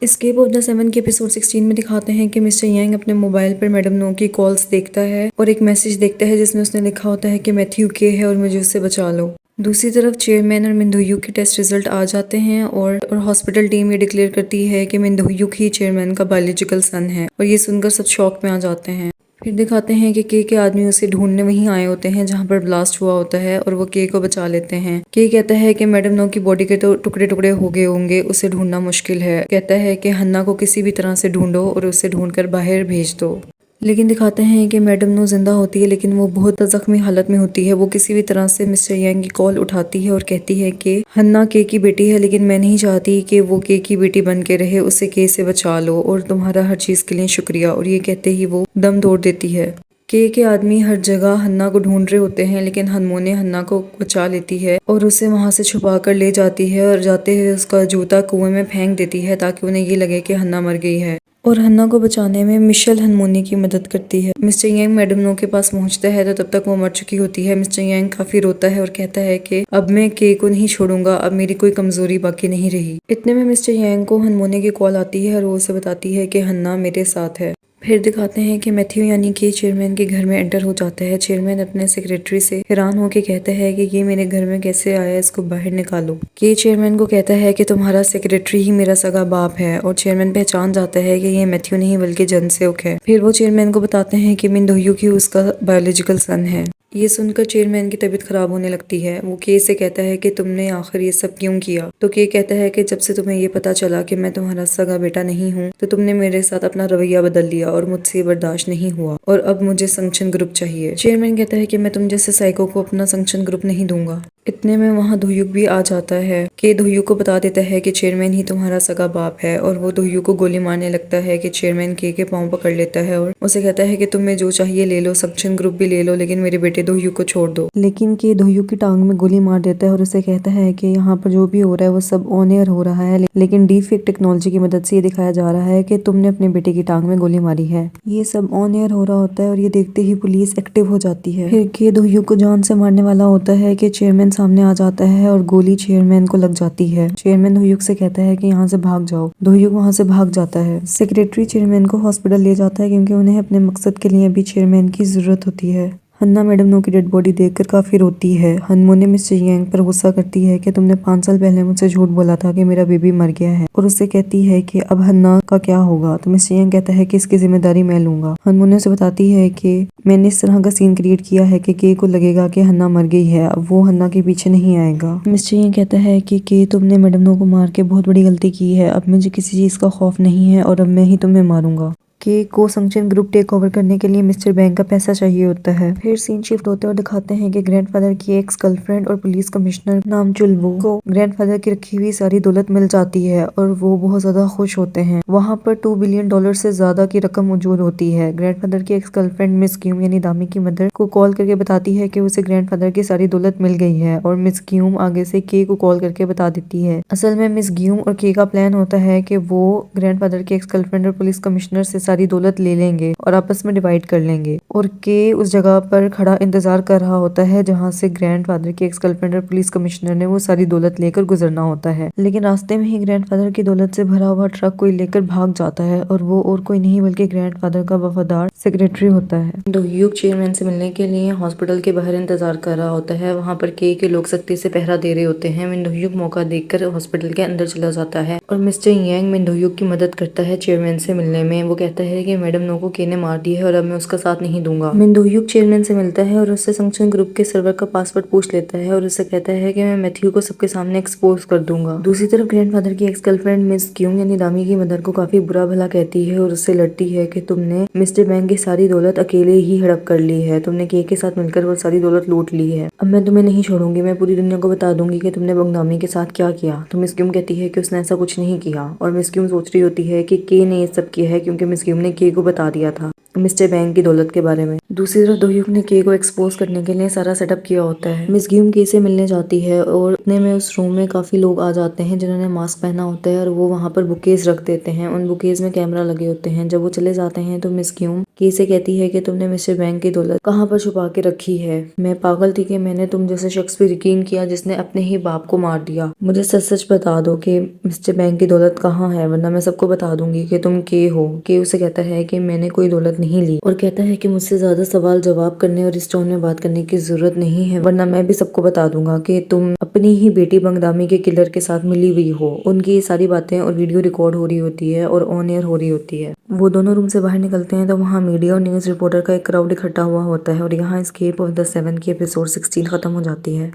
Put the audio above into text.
Escape of the seven के episode 16 में दिखाते हैं कि मिस्टर यांग अपने मोबाइल पर मैडम नो की कॉल्स देखता है और एक मैसेज देखता है जिसमें उसने लिखा होता है कि मैथ्यू के है और मुझे उससे बचा लो। दूसरी तरफ चेयरमैन और मिंदोयुक के टेस्ट रिजल्ट आ जाते हैं और हॉस्पिटल टीम ये डिक्लेयर करती है कि मिंदोयुक ही चेयरमैन का बायोलॉजिकल सन है और ये सुनकर सब शॉक में आ जाते हैं। फिर दिखाते हैं कि के आदमी उसे ढूंढने वहीं आए होते हैं जहां पर ब्लास्ट हुआ होता है और वो के को बचा लेते हैं। के कहता है कि मैडम नो की बॉडी के तो टुकड़े टुकड़े हो गए होंगे, उसे ढूंढना मुश्किल है। कहता है कि हन्ना को किसी भी तरह से ढूंढो और उसे ढूंढकर बाहर भेज दो। लेकिन दिखाते हैं कि मैडम नो जिंदा होती है लेकिन वो बहुत जख्मी हालत में होती है। वो किसी भी तरह से मिस्टर यांग की कॉल उठाती है और कहती है कि हन्ना के की बेटी है लेकिन मैं नहीं चाहती कि वो के की बेटी बन के रहे, उसे के से बचा लो और तुम्हारा हर चीज के लिए शुक्रिया। और ये कहते ही वो दम तोड़ देती है। के आदमी हर जगह हन्ना को ढूंढ रहे होते हैं लेकिन हनमोने हन्ना को बचा लेती है और उसे वहां से छुपा कर ले जाती है और जाते हुए उसका जूता कुएं में फेंक देती है ताकि उन्हें ये लगे कि हन्ना मर गई है। और हन्ना को बचाने में मिशेल हनमोनी की मदद करती है। मिस्टर यांग मैडम नो के पास पहुंचता है तो तब तक वो मर चुकी होती है। मिस्टर यांग काफी रोता है और कहता है कि अब मैं के को नहीं छोड़ूंगा, अब मेरी कोई कमजोरी बाकी नहीं रही। इतने में मिस्टर यांग को हनमोने की कॉल आती है और वो उसे बताती है कि हन्ना मेरे साथ है। फिर दिखाते हैं कि मैथ्यू यानी कि चेयरमैन के घर में एंटर हो जाता है। चेयरमैन अपने सेक्रेटरी से हैरान होकर कहता है कि ये मेरे घर में कैसे आया, इसको बाहर निकालो। के चेयरमैन को कहता है कि तुम्हारा सेक्रेटरी ही मेरा सगा बाप है और चेयरमैन पहचान जाता है कि ये मैथ्यू नहीं बल्कि जनसेओक है। फिर वो चेयरमैन को बताते हैं कि मिंदोयुक ही उसका बायोलॉजिकल सन है। ये सुनकर चेयरमैन की तबीयत खराब होने लगती है। वो के से कहता है कि तुमने आखिर ये सब क्यों किया। तो के कहता है कि जब से तुम्हें ये पता चला कि मैं तुम्हारा सगा बेटा नहीं हूँ तो तुमने मेरे साथ अपना रवैया बदल लिया और मुझसे बर्दाश्त नहीं हुआ और अब मुझे संक्शन ग्रुप चाहिए। चेयरमैन कहता है कि मैं तुम जैसे साइको को अपना संक्शन ग्रुप नहीं दूंगा। इतने में वहाँ दोयुक भी आ जाता है कि दोयुक को बता देता है कि चेयरमैन ही तुम्हारा सगा बाप है और वो दोयुक को गोली मारने लगता है कि चेयरमैन के पांव पकड़ लेता है और उसे कहता है कि तुम्हें जो चाहिए ले लो, संक्शन ग्रुप भी ले लो, लेकिन मेरे बेटे दोयुक को छोड़ दो। लेकिन के दोयुक की टांग में गोली मार देता है और उसे कहता है कि यहाँ पर जो भी हो रहा है वो सब ऑन एयर हो रहा है, लेकिन डीफेक टेक्नोलॉजी की मदद से ये दिखाया जा रहा है कि तुमने अपने बेटे की टांग में गोली मारी है। ये सब ऑन एयर हो रहा होता है और ये देखते ही पुलिस एक्टिव हो जाती है। फिर के दोयुक को जान से मारने वाला होता है कि चेयरमैन सामने आ जाता है और गोली चेयरमैन को लग जाती है। चेयरमैन दोयुक से कहता है कि यहाँ से भाग जाओ। दोयुक वहाँ से भाग जाता है। सेक्रेटरी चेयरमैन को हॉस्पिटल ले जाता है क्योंकि उन्हें अपने मकसद के लिए भी चेयरमैन की जरूरत होती है। हन्ना मैडम नो की डेड बॉडी देखकर काफी रोती है। हनमोने मिस्टर यांग पर गुस्सा करती है कि तुमने 5 साल पहले मुझसे झूठ बोला था कि मेरा बेबी मर गया है और उससे कहती है कि अब हन्ना का क्या होगा। तो मिस्टर यांग कहता है कि इसकी जिम्मेदारी मैं लूंगा। हनमोने उसे बताती है कि मैंने इस तरह का सीन क्रिएट किया है कि के को लगेगा कि हन्ना मर गई है, अब वो हन्ना के पीछे नहीं आएगा। मिस्टर यांग कहता है कि के तुमने मैडम नो को मार के बहुत बड़ी गलती की है, अब मुझे किसी चीज का खौफ नहीं है और अब मैं ही तुम्हें मारूंगा। के को संक्शन ग्रुप टेक ओवर करने के लिए मिस्टर बैंक का पैसा चाहिए होता है। फिर सीन शिफ्ट होते और दिखाते हैं कि ग्रैंडफादर की एक्स गर्लफ्रेंड और पुलिस कमिश्नर नाम चुलवो को ग्रैंडफादर की रखी हुई सारी दौलत मिल जाती है और वो बहुत ज्यादा खुश होते हैं। वहाँ पर $2 बिलियन से ज्यादा की रकम मौजूद होती है। ग्रैंडफादर की एक्स गर्लफ्रेंड मिस क्यूम यानी दामी की मदर को कॉल करके बताती है कि उसे ग्रैंडफादर की सारी दौलत मिल गई है और मिस क्यूम आगे से के को कॉल करके बता देती है। असल में मिस ग्यूम और के का प्लान होता है कि वो ग्रैंडफादर के एक्स गर्लफ्रेंड और पुलिस कमिश्नर से सारी दौलत ले लेंगे और आपस में डिवाइड कर लेंगे और के उस जगह पर खड़ा इंतजार कर रहा होता है जहां से ग्रैंडफादर के एक्स गर्लफ्रेंड और पुलिस कमिश्नर ने वो सारी दौलत लेकर गुजरना होता है। लेकिन रास्ते में ही ग्रैंडफादर की दौलत से भरा हुआ ट्रक कोई लेकर भाग जाता है और वो और कोई नहीं बल्कि ग्रैंडफादर का वफादार सेक्रेटरी होता है। दोयुक चेयरमैन से मिलने के लिए हॉस्पिटल के बाहर इंतजार कर रहा होता है। वहाँ पर के लोग सख्ती से पहरा दे रहे होते हैं। मिंदोयुक मौका देखकर हॉस्पिटल के अंदर चला जाता है और मिस्टर यांग मिंदोयुक की मदद करता है चेयरमैन से मिलने में। वो कहता है कि मैडम नो को के ने मार दिया है और अब मैं उसका साथ नहीं दूंगा। मिंदोयुक चेयरमैन से मिलता है और उससे संक्शन ग्रुप के सर्वर का पासवर्ड पूछ लेता है और उससे कहता है कि मैं मैथ्यू को सबके सामने एक्सपोज कर दूंगा। दूसरी तरफ ग्रैंडफादर की एक्स गर्लफ्रेंड मिस क्यूम यानी दामी की मदर को काफी बुरा भला कहती है और उससे लड़ती है कि तुमने मिस्टर बैंक की सारी दौलत अकेले ही हड़प कर ली है, तुमने के साथ मिलकर वो सारी दौलत लूट ली है, अब मैं तुम्हें नहीं छोड़ूंगी, मैं पूरी दुनिया को बता दूंगी कि तुमने बंगदामी के साथ क्या किया। तो मिस क्यूम कहती है कि उसने ऐसा कुछ नहीं किया और मिस क्यूम सोच रही होती है कि के ने ये सब किया है क्योंकि मिस क्यूम ने के को बता दिया था मिस्टर बैंक की दौलत के बारे में। दूसरी तरफ दोयुक ने के को एक्सपोज करने के लिए सारा सेटअप किया होता है। मिस ग्यूम के से मिलने जाती है और इतने में उस रूम में काफी लोग आ जाते हैं जिन्होंने मास्क पहना होता है और वो वहाँ पर बुकेज रख देते हैं। उन बुकेज में कैमरा लगे होते हैं। जब वो चले जाते हैं तो मिस ग्यूम के इसे कहती है कि तुमने मिस्टर बैंक की दौलत कहाँ पर छुपा के रखी है। मैं पागल थी कि मैंने तुम जैसे शख्स पर यकीन किया जिसने अपने ही बाप को मार दिया। मुझे सच सच बता दो कि मिस्टर बैंक की दौलत कहाँ है, वरना मैं सबको बता दूंगी कि तुम के हो। के उसे कहता है कि मैंने कोई दौलत नहीं ली और कहता है कि मुझसे ज्यादा सवाल जवाब करने और इस टोन में बात करने की जरूरत नहीं है, वरना मैं भी सबको बता दूंगा कि तुम अपनी ही बेटी बंगदामी के किलर के साथ मिली हुई हो। उनकी ये सारी बातें और वीडियो रिकॉर्ड हो रही होती है और ऑन एयर हो रही होती है। वो दोनों रूम से बाहर निकलते हैं तो वहाँ मीडिया और न्यूज रिपोर्टर का एक क्राउड इकट्ठा हुआ होता है और यहाँ एस्केप ऑफ द सेवन की एपिसोड 16 खत्म हो जाती है।